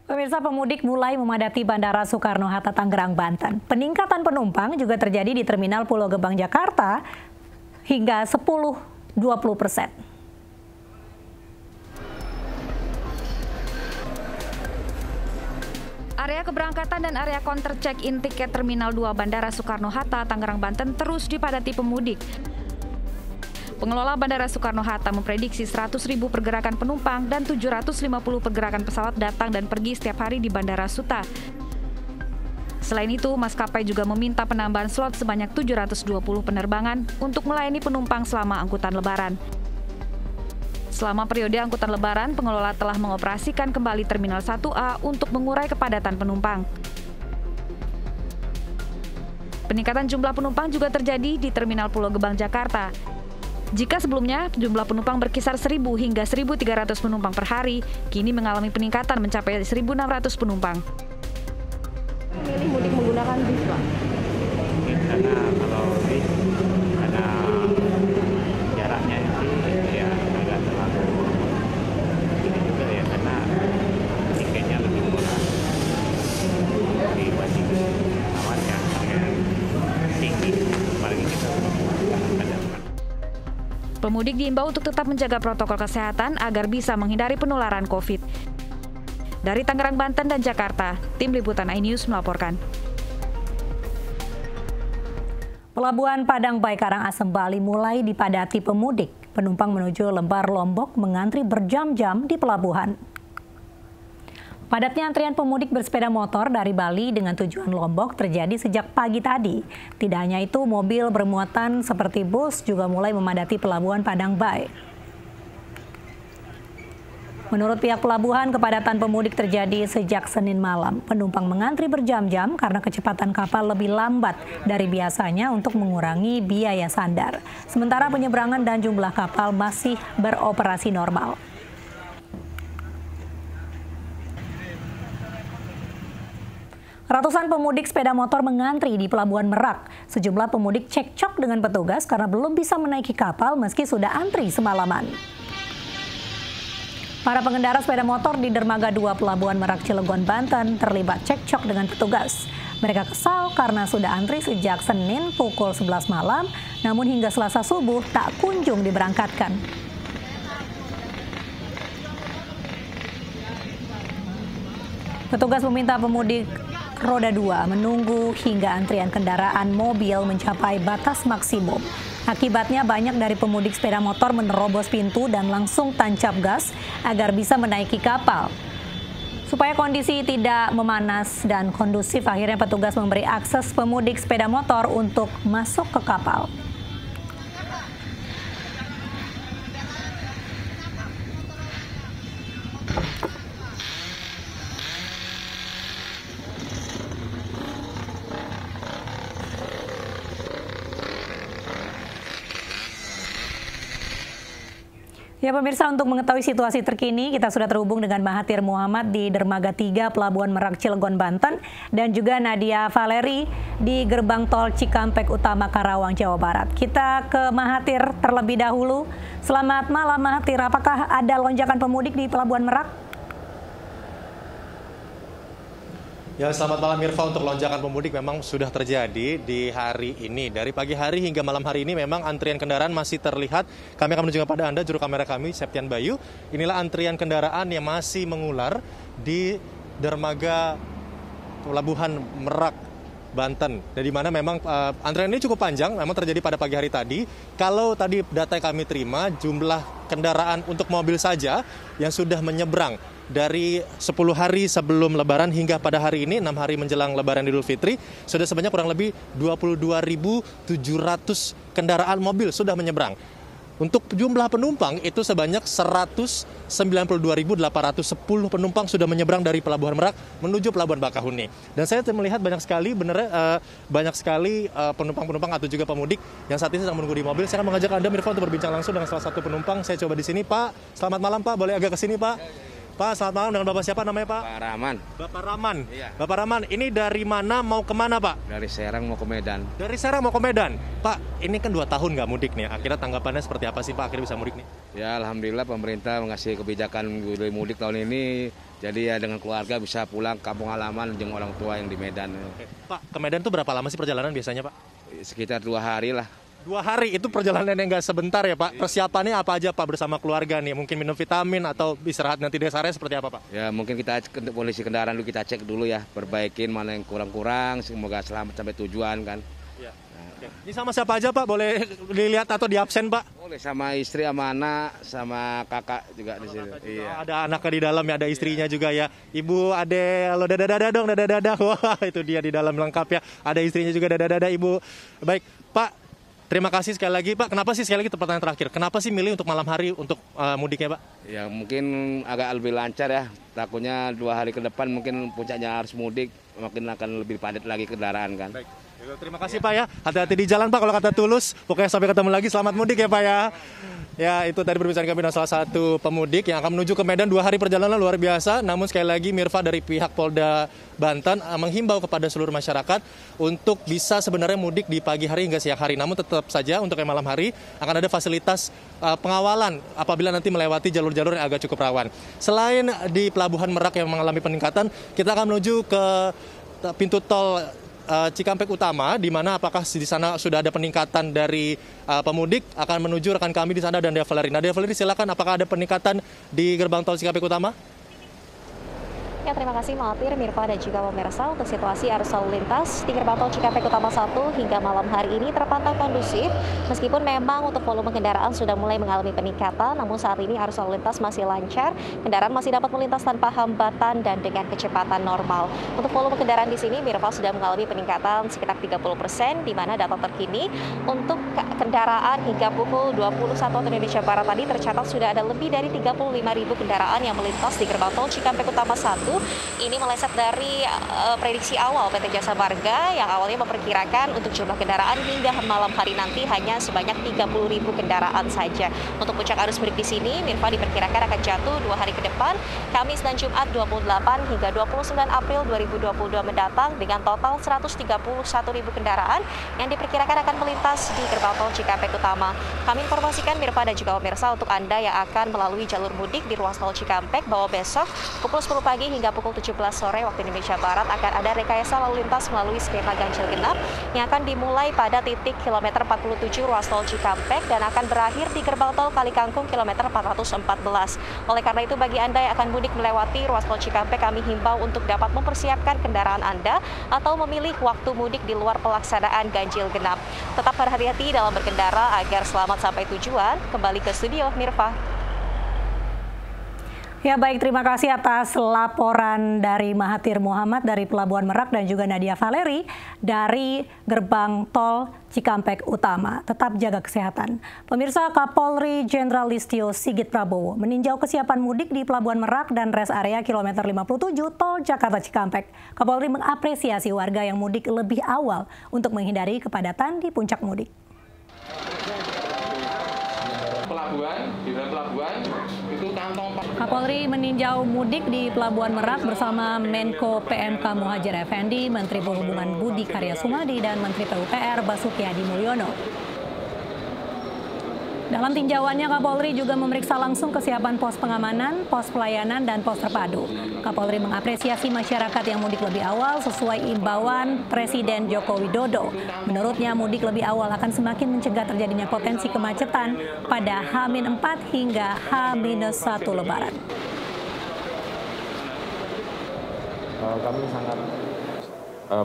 Pemirsa, pemudik mulai memadati Bandara Soekarno-Hatta Tangerang, Banten. Peningkatan penumpang juga terjadi di Terminal Pulau Gebang, Jakarta hingga 10-20%. Area keberangkatan dan area counter check-in tiket Terminal 2 Bandara Soekarno-Hatta Tangerang, Banten terus dipadati pemudik. Pengelola Bandara Soekarno-Hatta memprediksi 100.000 pergerakan penumpang dan 750 pergerakan pesawat datang dan pergi setiap hari di Bandara Suta. Selain itu, maskapai juga meminta penambahan slot sebanyak 720 penerbangan untuk melayani penumpang selama angkutan Lebaran. Selama periode angkutan Lebaran, pengelola telah mengoperasikan kembali Terminal 1A untuk mengurai kepadatan penumpang. Peningkatan jumlah penumpang juga terjadi di Terminal Pulau Gebang, Jakarta. Jika sebelumnya jumlah penumpang berkisar 1.000 hingga 1.300 penumpang per hari, kini mengalami peningkatan mencapai 1.600 penumpang. Milih mudik menggunakan bis, Pak? Karena kalau bis ada jaraknya sih ya agak terlalu ini juga ya, karena tiketnya lebih murah dibanding pesawat yang harganya tinggi, apalagi kita ada. Pemudik diimbau untuk tetap menjaga protokol kesehatan agar bisa menghindari penularan COVID. Dari Tangerang, Banten, dan Jakarta, Tim Liputan iNews melaporkan. Pelabuhan Padang Bayi Karangasem, Bali mulai dipadati pemudik. Penumpang menuju Lembar, Lombok mengantri berjam-jam di pelabuhan. Padatnya antrian pemudik bersepeda motor dari Bali dengan tujuan Lombok terjadi sejak pagi tadi. Tidak hanya itu, mobil bermuatan seperti bus juga mulai memadati pelabuhan Padang Bayi. Menurut pihak pelabuhan, kepadatan pemudik terjadi sejak Senin malam. Penumpang mengantri berjam-jam karena kecepatan kapal lebih lambat dari biasanya untuk mengurangi biaya sandar. Sementara penyeberangan dan jumlah kapal masih beroperasi normal. Ratusan pemudik sepeda motor mengantri di Pelabuhan Merak. Sejumlah pemudik cekcok dengan petugas karena belum bisa menaiki kapal meski sudah antri semalaman. Para pengendara sepeda motor di Dermaga 2 Pelabuhan Merak, Cilegon, Banten terlibat cekcok dengan petugas. Mereka kesal karena sudah antri sejak Senin pukul 11 malam, namun hingga Selasa subuh tak kunjung diberangkatkan. Petugas meminta pemudik roda 2 menunggu hingga antrian kendaraan mobil mencapai batas maksimum. Akibatnya banyak dari pemudik sepeda motor menerobos pintu dan langsung tancap gas agar bisa menaiki kapal. Supaya kondisi tidak memanas dan kondusif, akhirnya petugas memberi akses pemudik sepeda motor untuk masuk ke kapal. Ya pemirsa, untuk mengetahui situasi terkini, kita sudah terhubung dengan Mahathir Muhammad di Dermaga 3 Pelabuhan Merak, Cilegon, Banten, dan juga Nadia Valeri di Gerbang Tol Cikampek Utama, Karawang, Jawa Barat. Kita ke Mahathir terlebih dahulu. Selamat malam Mahathir, apakah ada lonjakan pemudik di Pelabuhan Merak? Ya, selamat malam Mirva. Untuk lonjakan pemudik memang sudah terjadi di hari ini. Dari pagi hari hingga malam hari ini memang antrian kendaraan masih terlihat. Kami akan menunjukkan pada Anda juru kamera kami, Septian Bayu. Inilah antrian kendaraan yang masih mengular di Dermaga Pelabuhan Merak, Banten. Dan di mana memang antrian ini cukup panjang, memang terjadi pada pagi hari tadi. Kalau tadi data yang kami terima, jumlah kendaraan untuk mobil saja yang sudah menyeberang dari 10 hari sebelum Lebaran hingga pada hari ini, 6 hari menjelang Lebaran Idul Fitri, sudah sebanyak kurang lebih 22.700 kendaraan mobil sudah menyeberang. Untuk jumlah penumpang itu sebanyak 192.810 penumpang sudah menyeberang dari Pelabuhan Merak menuju Pelabuhan Bakahuni. Dan saya melihat banyak sekali penumpang-penumpang atau juga pemudik yang saat ini sedang menunggu di mobil. Saya akan mengajak Anda Mirva untuk berbincang langsung dengan salah satu penumpang. Saya coba di sini, Pak. Selamat malam, Pak. Boleh agak ke sini, Pak? Pak, selamat malam, dengan Bapak siapa namanya Pak? Pak Rahman. Bapak Rahman. Iya. Bapak Rahman, ini dari mana mau kemana Pak? Dari Serang mau ke Medan. Dari Serang mau ke Medan. Pak, ini kan 2 tahun nggak mudik nih. Akhirnya tanggapannya seperti apa sih Pak akhirnya bisa mudik nih? Ya alhamdulillah pemerintah mengasih kebijakan mudik tahun ini. Jadi ya dengan keluarga bisa pulang kampung halaman jenguk orang tua yang di Medan. Oke. Pak, ke Medan tuh berapa lama sih perjalanan biasanya Pak? Sekitar 2 hari lah. 2 hari, itu perjalanan yang nggak sebentar ya Pak. Persiapannya apa aja Pak bersama keluarga nih? Mungkin minum vitamin atau istirahat nanti di area seperti apa Pak? Ya mungkin kita polisi kendaraan dulu kita cek dulu ya. Perbaikin mana yang kurang-kurang. Semoga selamat sampai tujuan kan. Ya. Oke. Ini sama siapa aja Pak? Boleh dilihat atau di absen Pak? Boleh sama istri, sama anak, sama kakak juga di sini. Iya. Oh, ada anaknya di dalam ya, ada istrinya juga ya. Ibu, ade, halo dada-dada dong, dada-dada. Wah, itu dia di dalam lengkap ya. Ada istrinya juga, dada-dada Ibu. Baik, Pak. Terima kasih sekali lagi Pak. Kenapa sih sekali lagi pertanyaan terakhir? Kenapa sih milih untuk malam hari untuk mudiknya Pak? Ya mungkin agak lebih lancar ya. Takutnya 2 hari ke depan mungkin puncaknya harus mudik. Makin akan lebih padat lagi kendaraan kan. Baik. Terima kasih Pak ya. Hati-hati di jalan Pak kalau kata Tulus. Pokoknya sampai ketemu lagi. Selamat mudik ya Pak ya. Ya, itu tadi perbincangan kami dengan salah satu pemudik yang akan menuju ke Medan. 2 hari perjalanan luar biasa. Namun sekali lagi Mirfa dari pihak Polda Banten menghimbau kepada seluruh masyarakat untuk bisa sebenarnya mudik di pagi hari hingga siang hari. Namun tetap saja untuk yang malam hari akan ada fasilitas pengawalan apabila nanti melewati jalur-jalur yang agak cukup rawan. Selain di Pelabuhan Merak yang mengalami peningkatan, kita akan menuju ke pintu tol Cikampek Utama, di mana apakah di sana sudah ada peningkatan dari pemudik, akan menuju rekan kami di sana dan Nadia Valeri. Nadia Valeri, silakan, apakah ada peningkatan di gerbang tol Cikampek Utama? Ya, terima kasih Mahathir, Mirfa dan juga pemirsa. Untuk situasi arus lalu lintas di gerbang tol Cikampek Utama 1 hingga malam hari ini terpantau kondusif. Meskipun memang untuk volume kendaraan sudah mulai mengalami peningkatan, namun saat ini arus lalu lintas masih lancar. Kendaraan masih dapat melintas tanpa hambatan dan dengan kecepatan normal. Untuk volume kendaraan di sini, Mirfa sudah mengalami peningkatan sekitar 30%, di mana data terkini untuk kendaraan hingga pukul 21 waktu Indonesia Barat tadi tercatat sudah ada lebih dari 35.000 kendaraan yang melintas di gerbang tol Cikampek Utama 1. Ini meleset dari prediksi awal PT Jasa Marga yang awalnya memperkirakan untuk jumlah kendaraan hingga malam hari nanti hanya sebanyak 30.000 kendaraan saja. Untuk puncak arus mudik di sini, Mirfa diperkirakan akan jatuh 2 hari ke depan, Kamis dan Jumat 28 hingga 29 April 2022 mendatang dengan total 131.000 kendaraan yang diperkirakan akan melintas di gerbang tol Cikampek Utama. Kami informasikan Mirfa dan juga pemirsa untuk Anda yang akan melalui jalur mudik di ruas tol Cikampek bahwa besok pukul 10 pagi hingga pukul 17 sore waktu Indonesia Barat akan ada rekayasa lalu lintas melalui skema ganjil genap yang akan dimulai pada titik kilometer 47 ruas tol Cikampek dan akan berakhir di gerbang tol Kalikangkung kilometer 414. Oleh karena itu bagi Anda yang akan mudik melewati ruas tol Cikampek, kami himbau untuk dapat mempersiapkan kendaraan Anda atau memilih waktu mudik di luar pelaksanaan ganjil genap. Tetap berhati-hati dalam berkendara agar selamat sampai tujuan. Kembali ke studio, Mirfa. Ya baik, terima kasih atas laporan dari Mahathir Muhammad dari Pelabuhan Merak dan juga Nadia Valeri dari gerbang tol Cikampek Utama. Tetap jaga kesehatan. Pemirsa, Kapolri Jenderal Listio Sigit Prabowo meninjau kesiapan mudik di Pelabuhan Merak dan rest area kilometer 57 tol Jakarta Cikampek. Kapolri mengapresiasi warga yang mudik lebih awal untuk menghindari kepadatan di puncak mudik. Kapolri meninjau mudik di Pelabuhan Merak bersama Menko PMK Muhadjir Effendi, Menteri Perhubungan Budi Karya Sumadi, dan Menteri PUPR Basuki Hadi Mulyono. Dalam tinjauannya, Kapolri juga memeriksa langsung kesiapan pos pengamanan, pos pelayanan, dan pos terpadu. Kapolri mengapresiasi masyarakat yang mudik lebih awal sesuai imbauan Presiden Joko Widodo. Menurutnya, mudik lebih awal akan semakin mencegah terjadinya potensi kemacetan pada H-4 hingga H-1 Lebaran. Kami sangat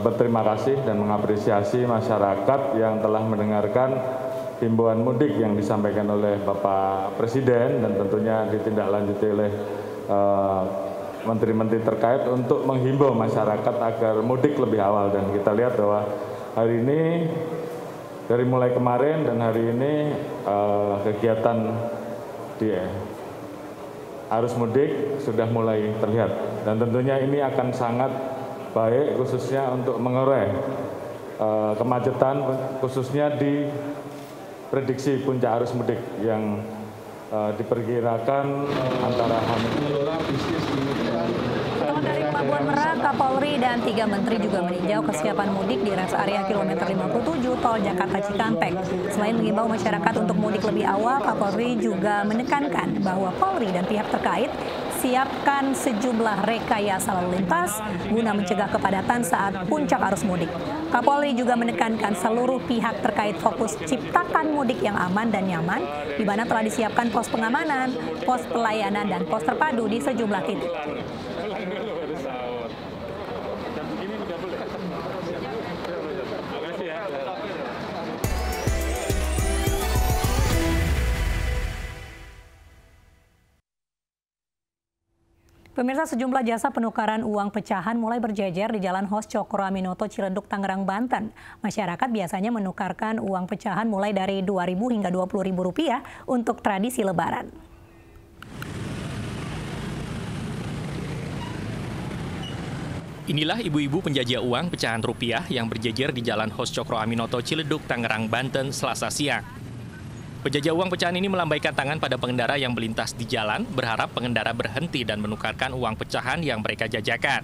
berterima kasih dan mengapresiasi masyarakat yang telah mendengarkan himbauan mudik yang disampaikan oleh Bapak Presiden dan tentunya ditindaklanjuti oleh menteri-menteri terkait untuk menghimbau masyarakat agar mudik lebih awal. Dan kita lihat bahwa hari ini dari mulai kemarin dan hari ini kegiatan di arus mudik sudah mulai terlihat dan tentunya ini akan sangat baik khususnya untuk mengurai kemacetan khususnya di prediksi puncak arus mudik yang diperkirakan antara Dari Pelabuhan Merak, Kapolri dan 3 menteri juga meninjau kesiapan mudik di rest area kilometer 57 Tol Jakarta Cikampek. Selain mengimbau masyarakat untuk mudik lebih awal, Kapolri juga menekankan bahwa Polri dan pihak terkait siapkan sejumlah rekayasa lalu lintas guna mencegah kepadatan saat puncak arus mudik. Kapolri juga menekankan seluruh pihak terkait fokus ciptakan mudik yang aman dan nyaman, di mana telah disiapkan pos pengamanan, pos pelayanan, dan pos terpadu di sejumlah titik. Pemirsa, sejumlah jasa penukaran uang pecahan mulai berjejer di Jalan Hos Cokro Aminoto, Ciledug, Tangerang, Banten. Masyarakat biasanya menukarkan uang pecahan mulai dari Rp2.000 hingga Rp20.000 untuk tradisi Lebaran. Inilah ibu-ibu penjajah uang pecahan rupiah yang berjejer di Jalan Hos Cokro Aminoto, Ciledug, Tangerang, Banten, Selasa siang. Penjajah uang pecahan ini melambaikan tangan pada pengendara yang melintas di jalan, berharap pengendara berhenti dan menukarkan uang pecahan yang mereka jajakan.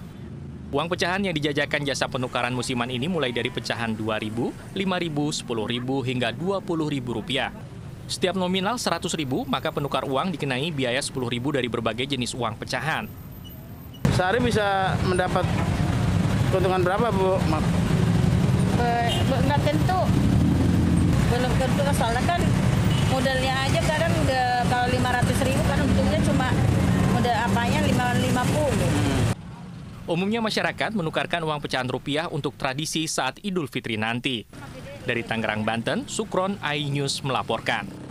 Uang pecahan yang dijajakan jasa penukaran musiman ini mulai dari pecahan Rp2.000, Rp5.000, Rp10.000 hingga Rp20.000. Setiap nominal Rp100.000, maka penukar uang dikenai biaya Rp10.000 dari berbagai jenis uang pecahan. Sehari bisa mendapat keuntungan berapa, Bu? Nggak tentu. Belum tentu, soalnya kan modalnya aja kadang udah kalau Rp500.000 kan untungnya cuma modal apanya Rp50. Umumnya masyarakat menukarkan uang pecahan rupiah untuk tradisi saat Idul Fitri nanti. Dari Tangerang, Banten, Sukron, iNews melaporkan.